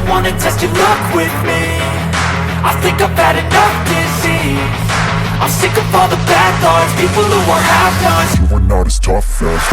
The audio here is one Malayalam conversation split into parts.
wanna test your luck with me. I think I've had enough disease. I'm sick of all the bad thoughts, people who are half-nots. You are not as tough as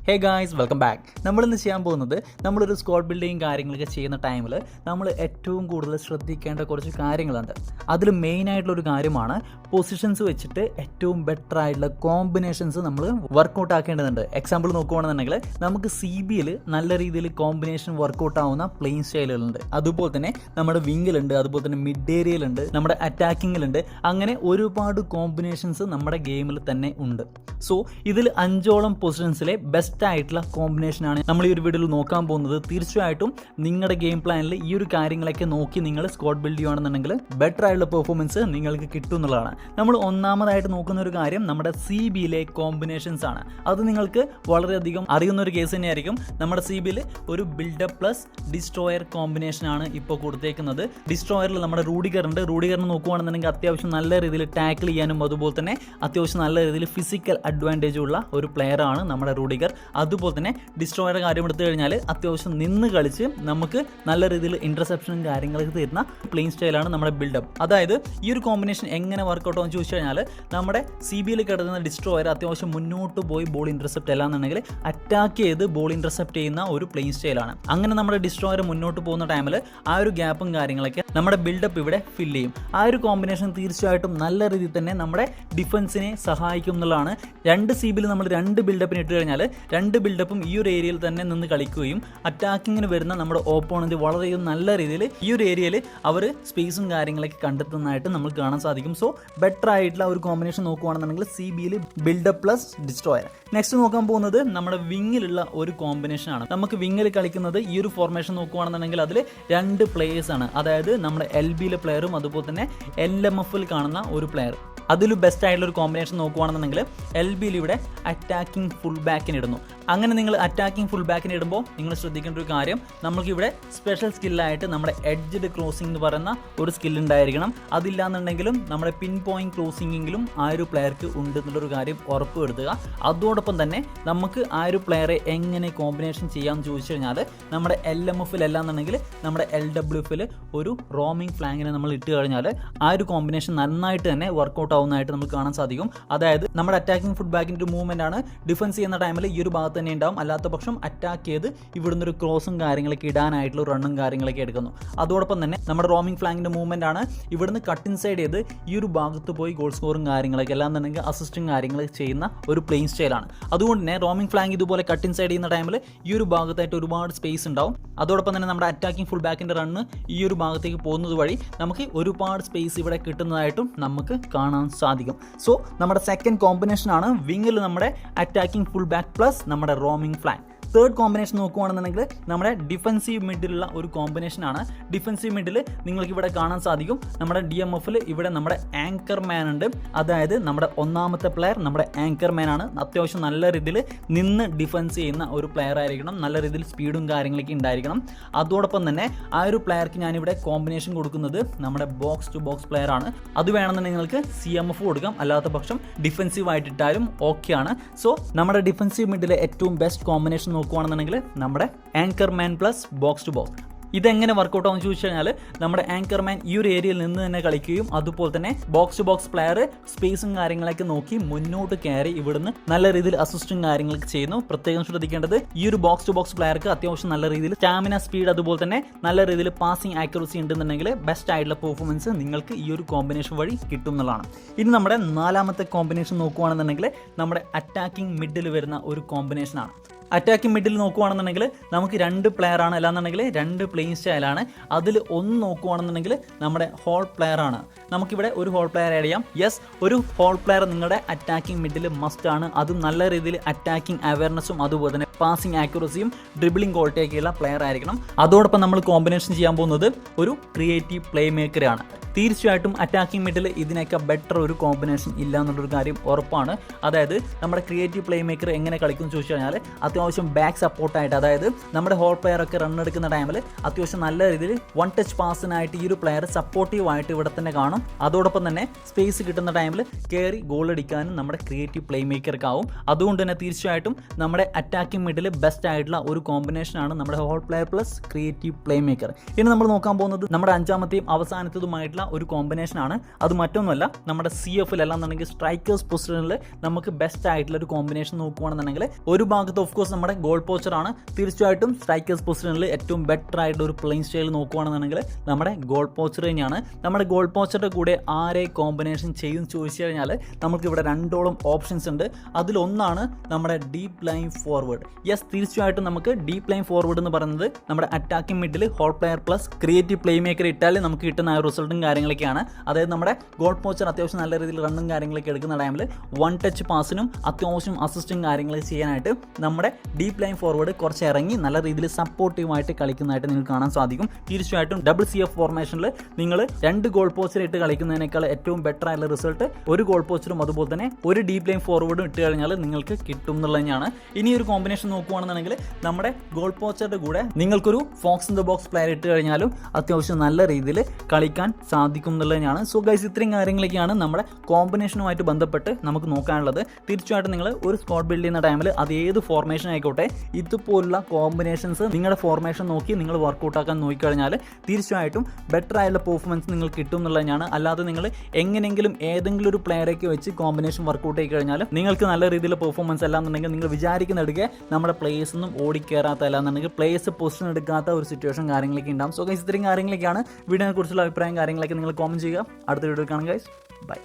hey guys, welcome back. നമ്മളിന്ന് ചെയ്യാൻ പോകുന്നത് നമ്മളൊരു സ്ക്വാഡ് ബിൽഡിങ് കാര്യങ്ങളൊക്കെ ചെയ്യുന്ന ടൈമിൽ നമ്മൾ ഏറ്റവും കൂടുതൽ ശ്രദ്ധിക്കേണ്ട കുറച്ച് കാര്യങ്ങളുണ്ട്. അതിൽ മെയിനായിട്ടുള്ളൊരു കാര്യമാണ് പൊസിഷൻസ് വെച്ചിട്ട് ഏറ്റവും ബെറ്റർ ആയിട്ടുള്ള കോമ്പിനേഷൻസ് നമ്മൾ വർക്കൗട്ട് ആക്കേണ്ടതുണ്ട്. എക്സാമ്പിൾ നോക്കുകയാണെന്നുണ്ടെങ്കിൽ നമുക്ക് CBയിൽ നല്ല രീതിയിൽ കോമ്പിനേഷൻ വർക്കൗട്ട് ആവുന്ന പ്ലെയിൻ സ്റ്റൈലുകളുണ്ട്. അതുപോലെ തന്നെ നമ്മുടെ വിങ്ങിലുണ്ട്, അതുപോലെ തന്നെ മിഡ് ഏരിയയിലുണ്ട്, നമ്മുടെ അറ്റാക്കിങ്ങിലുണ്ട്. അങ്ങനെ ഒരുപാട് കോമ്പിനേഷൻസ് നമ്മുടെ ഗെയിമിൽ തന്നെ ഉണ്ട്. സോ ഇതിൽ 5ഓളം പൊസിഷൻസിലെ ബെസ്റ്റ് ആയിട്ടുള്ള കോമ്പിനേഷനാണ് നമ്മൾ ഈ ഒരു വീഡിയോയിൽ നോക്കാൻ പോകുന്നത്. തീർച്ചയായിട്ടും നിങ്ങളുടെ ഗെയിം പ്ലാനിൽ ഈ ഒരു കാര്യങ്ങളൊക്കെ നോക്കി നിങ്ങൾ സ്ക്വാഡ് ബിൽഡ് ചെയ്യുകയാണെന്നുണ്ടെങ്കിൽ ബെറ്റർ ആയിട്ടുള്ള പെർഫോമൻസ് നിങ്ങൾക്ക് കിട്ടും എന്നുള്ളതാണ്. നമ്മൾ ഒന്നാമതായിട്ട് നോക്കുന്ന ഒരു കാര്യം നമ്മുടെ CBയിലെ കോമ്പിനേഷൻസ് ആണ്. അത് നിങ്ങൾക്ക് വളരെയധികം അറിയുന്ന ഒരു കേസ് തന്നെയായിരിക്കും. നമ്മുടെ CBയിൽ ഒരു ബിൽഡപ്പ് പ്ലസ് ഡിസ്ട്രോയർ കോമ്പിനേഷനാണ് ഇപ്പോൾ കൊടുത്തേക്കുന്നത്. ഡിസ്ട്രോയറിൽ നമ്മുടെ റൂഡിഗറിൻ്റെ നോക്കുകയാണെന്നുണ്ടെങ്കിൽ അത്യാവശ്യം നല്ല രീതിയിൽ ടാക്കിൾ ചെയ്യാനും അതുപോലെ തന്നെ അത്യാവശ്യം നല്ല രീതിയിൽ ഫിസിക്കൽ അഡ്വാൻറ്റേജ് ഉള്ള ഒരു പ്ലെയർ ആണ് നമ്മുടെ റൂഡിഗർ. അതുപോലെ തന്നെ ഡിസ്ട്രോയറുടെ കാര്യം എടുത്തു കഴിഞ്ഞാൽ അത്യാവശ്യം നിന്ന് കളിച്ച് നമുക്ക് നല്ല രീതിയിൽ ഇൻ്റർസെപ്ഷനും കാര്യങ്ങളൊക്കെ തരുന്ന പ്ലെയിൻ സ്റ്റൈലാണ് നമ്മുടെ ബിൽഡപ്പ്. അതായത് ഈ ഒരു കോമ്പിനേഷൻ എങ്ങനെ വർക്കൗട്ട് ആവുമെന്ന് ചോദിച്ചു കഴിഞ്ഞാൽ നമ്മുടെ CBയിൽ കിടക്കുന്ന ഡിസ്ട്രോയർ അത്യാവശ്യം മുന്നോട്ട് പോയി ബോൾ ഇൻ്റർസെപ്റ്റ് അല്ലാന്നുണ്ടെങ്കിൽ അറ്റാക്ക് ചെയ്ത് ബോൾ ഇൻ്റർസെപ്റ്റ് ചെയ്യുന്ന ഒരു പ്ലെയിൻ സ്റ്റൈലാണ്. അങ്ങനെ നമ്മുടെ ഡിസ്ട്രോയർ മുന്നോട്ട് പോകുന്ന ടൈമിൽ ആ ഒരു ഗ്യാപ്പും കാര്യങ്ങളൊക്കെ നമ്മുടെ ബിൽഡപ്പ് ഇവിടെ ഫില്ല് ചെയ്യും. ആ ഒരു കോമ്പിനേഷൻ തീർച്ചയായിട്ടും നല്ല രീതിയിൽ തന്നെ നമ്മുടെ ഡിഫൻസിനെ സഹായിക്കും എന്നുള്ളതാണ്. രണ്ട് CBയിൽ നമ്മൾ രണ്ട് ബിൽഡപ്പിന് ഇട്ട് കഴിഞ്ഞാൽ രണ്ട് ബിൽഡപ്പും ഈ ഒരു ഏരിയയിൽ തന്നെ നിന്ന് കളിക്കുകയും അറ്റാക്കിങ്ങിന് വരുന്ന നമ്മുടെ ഓപ്പോണന്റ് വളരെയും നല്ല രീതിയിൽ ഈ ഒരു ഏരിയയിൽ അവർ സ്പേസും കാര്യങ്ങളൊക്കെ കണ്ടെത്തുന്നതായിട്ട് നമുക്ക് കാണാൻ സാധിക്കും. സോ ബെറ്റർ ആയിട്ടുള്ള ഒരു കോമ്പിനേഷൻ നോക്കുകയാണെന്നുണ്ടെങ്കിൽ CBയിൽ ബിൽഡപ്പ് പ്ലസ് ഡിസ്ട്രോയർ. നെക്സ്റ്റ് നോക്കാൻ പോകുന്നത് നമ്മുടെ വിങ്ങിലുള്ള ഒരു കോമ്പിനേഷനാണ്. നമുക്ക് വിങ്ങിൽ കളിക്കുന്നത് ഈ ഒരു ഫോർമേഷൻ നോക്കുകയാണെന്നുണ്ടെങ്കിൽ അതിൽ രണ്ട് പ്ലേയേഴ്സ് ആണ്. അതായത് നമ്മുടെ LBയിലെ പ്ലെയറും അതുപോലെ തന്നെ LMFൽ കാണുന്ന ഒരു പ്ലെയർ. അതിൽ ബെസ്റ്റ് ആയിട്ടുള്ള ഒരു കോമ്പിനേഷൻ നോക്കുകയാണെന്നുണ്ടെങ്കിൽ LBയിൽ ഇവിടെ അറ്റാക്കിംഗ് ഫുൾ ബാക്കിന് ഇടുന്നു. അങ്ങനെ നിങ്ങൾ അറ്റാക്കിംഗ് ഫുൾ ബാക്കിന് ഇടുമ്പോൾ നിങ്ങൾ ശ്രദ്ധിക്കേണ്ട ഒരു കാര്യം, നമുക്കിവിടെ സ്പെഷ്യൽ സ്കില്ലായിട്ട് നമ്മുടെ എഡ്ജ്ഡ് ക്രോസിംഗ് എന്ന് പറയുന്ന ഒരു സ്കില്ലുണ്ടായിരിക്കണം. അതില്ലാന്നുണ്ടെങ്കിലും നമ്മുടെ പിൻ പോയിന്റ് ക്രോസിംഗെങ്കിലും ആ ഒരു പ്ലെയർക്ക് ഉണ്ട് എന്നുള്ളൊരു കാര്യം ഉറപ്പ് വരുത്തുക. അതോടൊപ്പം തന്നെ നമുക്ക് ആ ഒരു പ്ലെയറെ എങ്ങനെ കോമ്പിനേഷൻ ചെയ്യാമെന്ന് ചോദിച്ചു കഴിഞ്ഞാൽ നമ്മുടെ LMFൽ അല്ലാന്നുണ്ടെങ്കിൽ നമ്മുടെ LWFൽ ഒരു റോമിംഗ് ഫ്ലാങ്ങിനെ നമ്മൾ ഇട്ട് കഴിഞ്ഞാൽ ആ ഒരു കോമ്പിനേഷൻ നന്നായിട്ട് തന്നെ വർക്കൗട്ട് ആവുന്നതായിട്ട് നമുക്ക് കാണാൻ സാധിക്കും. അതായത് നമ്മുടെ അറ്റാക്കിംഗ് ഫുഡ് ബാക്കിൻ്റെ ഒരു മൂവ്മെൻ്റ് ആണ്. ഡിഫൻസ് ചെയ്യുന്ന ടൈമിൽ ഈ ഒരു ഭാഗത്ത് തന്നെ ഉണ്ടാവും. അല്ലാത്ത പക്ഷം അറ്റാക്ക് ചെയ്ത് ഇവിടുന്ന് ഒരു ക്രോസും കാര്യങ്ങളൊക്കെ ഇടാനായിട്ടുള്ള റണ്ണും കാര്യങ്ങളൊക്കെ എടുക്കുന്നു. അതോടൊപ്പം തന്നെ നമ്മുടെ റോമിംഗ് ഫ്ലാങ്ങിൻ്റെ മൂവ്മെൻ്റ് ആണ്. ഇവിടുന്ന് കട്ട് ഇൻസൈഡ് ചെയ്ത് ഈ ഒരു ഭാഗത്ത് പോയി ഗോൾ സ്കോറും കാര്യങ്ങളൊക്കെ അല്ലാന്നുണ്ടെങ്കിൽ അസിസ്റ്റും കാര്യങ്ങളൊക്കെ ചെയ്യുന്ന ഒരു പ്ലെയിൻ സ്റ്റൈലാണ്. അതുകൊണ്ട് തന്നെ റോമിംഗ് ഫ്ലാങ് ഇതുപോലെ കട്ട് ഇൻസൈഡ് ചെയ്യുന്ന ടൈമിൽ ഈ ഒരു ഭാഗത്തായിട്ട് ഒരുപാട് സ്പേസ് ഉണ്ടാവും. അതോടൊപ്പം തന്നെ നമ്മുടെ അറ്റാക്കിംഗ് ഫുൾ ബാക്കിൻ്റെ റണ്ണ് ഈ ഒരു ഭാഗത്തേക്ക് പോകുന്നത് വഴി നമുക്ക് ഒരുപാട് സ്പേസ് ഇവിടെ കിട്ടുന്നതായിട്ടും നമുക്ക് കാണാൻ സാധിക്കും. സോ നമ്മുടെ സെക്കൻഡ് കോമ്പിനേഷൻ ആണ് വിങ്ങിൽ നമ്മുടെ അറ്റാക്കിംഗ് ഫുൾ ബാക്ക് പ്ലസ് നമ്മുടെ റോമിംഗ് ഫ്ലാങ്. തേർഡ് കോമ്പിനേഷൻ നോക്കുകയാണെന്നുണ്ടെങ്കിൽ നമ്മുടെ ഡിഫൻസീവ് മിഡിലുള്ള ഒരു കോമ്പിനേഷനാണ്. ഡിഫൻസീവ് മിഡിൽ നിങ്ങൾക്ക് ഇവിടെ കാണാൻ സാധിക്കും നമ്മുടെ DMFൽ ഇവിടെ നമ്മുടെ ആങ്കർ മാൻ ഉണ്ട്. അതായത് നമ്മുടെ ഒന്നാമത്തെ പ്ലെയർ നമ്മുടെ ആങ്കർ മാൻ ആണ്. അത്യാവശ്യം നല്ല രീതിയിൽ നിന്ന് ഡിഫൻസ് ചെയ്യുന്ന ഒരു പ്ലെയർ ആയിരിക്കണം. നല്ല രീതിയിൽ സ്പീഡും കാര്യങ്ങളൊക്കെ ഉണ്ടായിരിക്കണം. അതോടൊപ്പം തന്നെ ആ ഒരു പ്ലെയർക്ക് ഞാനിവിടെ കോമ്പിനേഷൻ കൊടുക്കുന്നത് നമ്മുടെ ബോക്സ് ടു ബോക്സ് പ്ലെയർ ആണ്. അത് വേണമെന്നുണ്ടെങ്കിൽ നിങ്ങൾക്ക് CMF കൊടുക്കാം. അല്ലാത്ത പക്ഷം ഡിഫൻസീവ് ആയിട്ടിട്ടാലും ഓക്കെ ആണ്. സോ നമ്മുടെ ഡിഫൻസീവ് മിഡിലെ ഏറ്റവും ബെസ്റ്റ് കോമ്പിനേഷൻ നോക്കുകയാണെന്നുണ്ടെങ്കിൽ നമ്മുടെ anchor man plus box to box. ഇതെങ്ങനെ വർക്കൗട്ട് ആവുമെന്ന് ചോദിച്ചു കഴിഞ്ഞാൽ നമ്മുടെ ആങ്കർ മാൻ ഈ ഒരു ഏരിയയിൽ നിന്ന് തന്നെ കളിക്കുകയും അതുപോലെ തന്നെ ബോക്സ് ടു ബോക്സ് പ്ലെയർ സ്പേസും കാര്യങ്ങളൊക്കെ നോക്കി മുന്നോട്ട് കയറി ഇവിടുന്ന് നല്ല രീതിയിൽ അസിസ്റ്റും കാര്യങ്ങളൊക്കെ ചെയ്യുന്നു. പ്രത്യേകം ശ്രദ്ധിക്കേണ്ടത് ഈ ഒരു ബോക്സ് ടു ബോക്സ് പ്ലെയർക്ക് അത്യാവശ്യം നല്ല രീതിയിൽ സ്റ്റാമിന, സ്പീഡ് അതുപോലെ തന്നെ നല്ല രീതിയിൽ പാസിംഗ് ആക്യുറസി ഉണ്ടെന്നുണ്ടെങ്കിൽ ബെസ്റ്റ് ആയിട്ടുള്ള പെർഫോമൻസ് നിങ്ങൾക്ക് ഈ ഒരു കോമ്പിനേഷൻ വഴി കിട്ടും എന്നുള്ളതാണ്. ഇനി നമ്മുടെ നാലാമത്തെ കോമ്പിനേഷൻ നോക്കുകയാണെന്നുണ്ടെങ്കിൽ നമ്മുടെ അറ്റാക്കിംഗ് മിഡിൽ വരുന്ന ഒരു കോമ്പിനേഷനാണ്. അറ്റാക്കിംഗ് മിഡിൽ നോക്കുകയാണെന്നുണ്ടെങ്കിൽ നമുക്ക് രണ്ട് പ്ലെയർ ആണ്, അല്ലാന്നുണ്ടെങ്കിൽ രണ്ട് പ്ലെയിൻ സ്റ്റൈലാണ്. അതിൽ ഒന്ന് നോക്കുകയാണെന്നുണ്ടെങ്കിൽ നമ്മുടെ ഹോൾ പ്ലെയർ ആണ്. നമുക്കിവിടെ ഒരു ഹോൾ പ്ലെയർ ആഡ് ചെയ്യാം. യെസ്, ഒരു ഹോൾ പ്ലെയർ നിങ്ങളുടെ അറ്റാക്കിംഗ് മിഡിൽ മസ്റ്റ് ആണ്. അതും നല്ല രീതിയിൽ അറ്റാക്കിംഗ് അവയർനെസ്സും അതുപോലെ തന്നെ പാസിംഗ് ആക്യുറസിയും ഡ്രിബിളിംഗ് ക്വാളിറ്റിയൊക്കെയുള്ള പ്ലെയർ ആയിരിക്കണം. അതോടൊപ്പം നമ്മൾ കോമ്പിനേഷൻ ചെയ്യാൻ പോകുന്നത് ഒരു ക്രിയേറ്റീവ് പ്ലേ മേക്കറാണ്. തീർച്ചയായിട്ടും അറ്റാക്കിംഗ് മിഡിൽ ഇതിനൊക്കെ ബെറ്റർ ഒരു കോമ്പിനേഷൻ ഇല്ല എന്നുള്ളൊരു കാര്യം ഉറപ്പാണ്. അതായത് നമ്മുടെ ക്രിയേറ്റീവ് പ്ലേ മേക്കർ എങ്ങനെ കളിക്കുമെന്ന് ചോദിച്ചു കഴിഞ്ഞാൽ അത്യാവശ്യം ബാക്ക് സപ്പോർട്ടായിട്ട്, അതായത് നമ്മുടെ ഹോൾ പ്ലെയർ ഒക്കെ റൺ എടുക്കുന്ന ടൈമിൽ അത്യാവശ്യം നല്ല രീതിയിൽ വൺ ടച്ച് പാസിനായിട്ട് ഈ ഒരു പ്ലെയർ സപ്പോർട്ടീവായിട്ട് ഇവിടെ തന്നെ കാണും. അതോടൊപ്പം തന്നെ സ്പേസ് കിട്ടുന്ന ടൈമിൽ കയറി ഗോൾ അടിക്കാനും നമ്മുടെ ക്രിയേറ്റീവ് പ്ലേ മേക്കർക്കാവും. അതുകൊണ്ട് തന്നെ തീർച്ചയായിട്ടും നമ്മുടെ അറ്റാക്കിംഗ് മിഡിൽ ബെസ്റ്റ് ആയിട്ടുള്ള ഒരു കോമ്പിനേഷനാണ് നമ്മുടെ hole player plus creative playmaker. ഇനി നമ്മൾ നോക്കാൻ പോകുന്നത് നമ്മുടെ അഞ്ചാമത്തെയും അവസാനത്തതുമായിട്ടുള്ള ഒരു കോമ്പിനേഷനാണ്. അത് മറ്റൊന്നുമല്ല, നമ്മുടെ CF അല്ലാന്നുണ്ടെങ്കിൽ സ്ട്രൈക്കേഴ്സ് പൊസിഷനിൽ നമുക്ക് ബെസ്റ്റ് ആയിട്ടുള്ള ഒരു കോമ്പിനേഷൻ നോക്കുകയാണെന്നുണ്ടെങ്കിൽ ഒരു ഭാഗത്ത് ഓഫ് കോഴ്സ് നമ്മുടെ ഗോൾ പോച്ചറാണ്. തീർച്ചയായിട്ടും സ്ട്രൈക്കേഴ്സ് പൊസിഷനിൽ ഏറ്റവും ബെറ്റർ ആയിട്ടുള്ള ഒരു പ്ലേയിങ് സ്റ്റൈൽ നോക്കുകയാണെന്നുണ്ടെങ്കിൽ നമ്മുടെ ഗോൾ പോച്ചർ തന്നെയാണ്. നമ്മുടെ ഗോൾ പോച്ചറുടെ കൂടെ ആരെ കോമ്പിനേഷൻ ചെയ്യും ചോദിച്ചു കഴിഞ്ഞാൽ നമുക്കിവിടെ രണ്ടോളം ഓപ്ഷൻസ് ഉണ്ട്. അതിലൊന്നാണ് നമ്മുടെ ഡീപ്പ് ലൈൻ ഫോർവേഡ്. യെസ്, തീർച്ചയായിട്ടും നമുക്ക് ഡീപ്പ് ലൈൻ ഫോർവേഡ് എന്ന് പറയുന്നത് നമ്മുടെ attacking middle hole player plus creative playmaker ഇട്ടാൽ നമുക്ക് കിട്ടുന്ന ആ റിസൾട്ടും കാര്യങ്ങളൊക്കെയാണ്. അതായത് നമ്മുടെ ഗോൾ പോച്ചർ അത്യാവശ്യം നല്ല രീതിയിൽ റണ്ണും കാര്യങ്ങളൊക്കെ എടുക്കുന്ന ടൈമിൽ വൺ ടച്ച് പാസിനും അത്യാവശ്യം അസിസ്റ്റും കാര്യങ്ങളൊക്കെ ചെയ്യാനായിട്ട് നമ്മുടെ ഡീപ്പ് ലൈൻ ഫോർവേഡ് കുറച്ച് ഇറങ്ങി നല്ല രീതിയിൽ സപ്പോർട്ടീവായിട്ട് കളിക്കുന്നതായിട്ട് നിങ്ങൾക്ക് കാണാൻ സാധിക്കും. തീർച്ചയായിട്ടും ഡബിൾ CF ഫോർമേഷനിൽ നിങ്ങൾ 2 ഗോൾ പോസ്റ്റർ ഇട്ട് കളിക്കുന്നതിനേക്കാൾ ഏറ്റവും ബെറ്റർ ആയിട്ടുള്ള റിസൾട്ട് ഒരു ഗോൾ പോസ്റ്ററും അതുപോലെ തന്നെ ഒരു ഡീപ്പ് ലൈൻ ഫോർവേഡും ഇട്ട് കഴിഞ്ഞാൽ നിങ്ങൾക്ക് കിട്ടും എന്നുള്ളത് തന്നെയാണ്. ഇനി ഒരു കോമ്പിനേഷൻ നോക്കുകയാണെന്നുണ്ടെങ്കിൽ നമ്മുടെ ഗോൾ പോസ്റ്ററുടെ കൂടെ നിങ്ങൾക്കൊരു fox in the box player ഇട്ട് കഴിഞ്ഞാലും അത്യാവശ്യം നല്ല രീതിയിൽ കളിക്കാൻ സാധിക്കും എന്നുള്ളത് തന്നെയാണ്. സോ ഗൈസ്, ഇത്രയും കാര്യങ്ങളൊക്കെയാണ് നമ്മുടെ കോമ്പിനേഷനുമായിട്ട് ബന്ധപ്പെട്ട് നമുക്ക് നോക്കാനുള്ളത്. തീർച്ചയായിട്ടും നിങ്ങൾ ഒരു സ്ക്വാഡ് ബിൽഡ് ചെയ്യുന്ന ടൈമിൽ അത് ഏത് ഫോർമേഷൻ ആയിക്കോട്ടെ, ഇതുപോലുള്ള കോമ്പിനേഷൻസ് നിങ്ങളുടെ ഫോർമേഷൻ നോക്കി നിങ്ങൾ വർക്കൗട്ട് ആക്കാൻ നോക്കിക്കഴിഞ്ഞാൽ തീർച്ചയായിട്ടും ബെറ്റർ ആയിട്ടുള്ള പെർഫോമൻസ് നിങ്ങൾക്ക് കിട്ടും എന്നുള്ളത് തന്നെയാണ്. അല്ലാതെ നിങ്ങൾ എങ്ങനെയെങ്കിലും ഏതെങ്കിലും ഒരു പ്ലെയറൊക്കെ വെച്ച് കോമ്പിനേഷൻ വർക്കൗട്ട് ആയി കഴിഞ്ഞാൽ നിങ്ങൾക്ക് നല്ല രീതിയിലുള്ള പെർഫോമൻസ് അല്ലാന്നുണ്ടെങ്കിൽ നിങ്ങൾ വിചാരിക്കുന്നെടുക്കെ നമ്മുടെ പ്ലേയേഴ്സ് ഒന്നും ഓടിക്കയറാത്ത അല്ലാന്നുണ്ടെങ്കിൽ പ്ലേയേഴ്സ് പൊസിഷൻ എടുക്കാത്ത ഒരു സിറ്റുവേഷൻ കാര്യങ്ങളൊക്കെ ഉണ്ടാകും. സോ ഗൈസ്, ഇത്രയും കാര്യങ്ങളൊക്കെയാണ്. വീഡിയോനെ കുറിച്ചുള്ള അഭിപ്രായം കാര്യങ്ങളൊക്കെ നിങ്ങൾ കോമെന്റ് ചെയ്യുക. അടുത്ത വീഡിയോ കാണാം ഗൈസ്. ബൈ.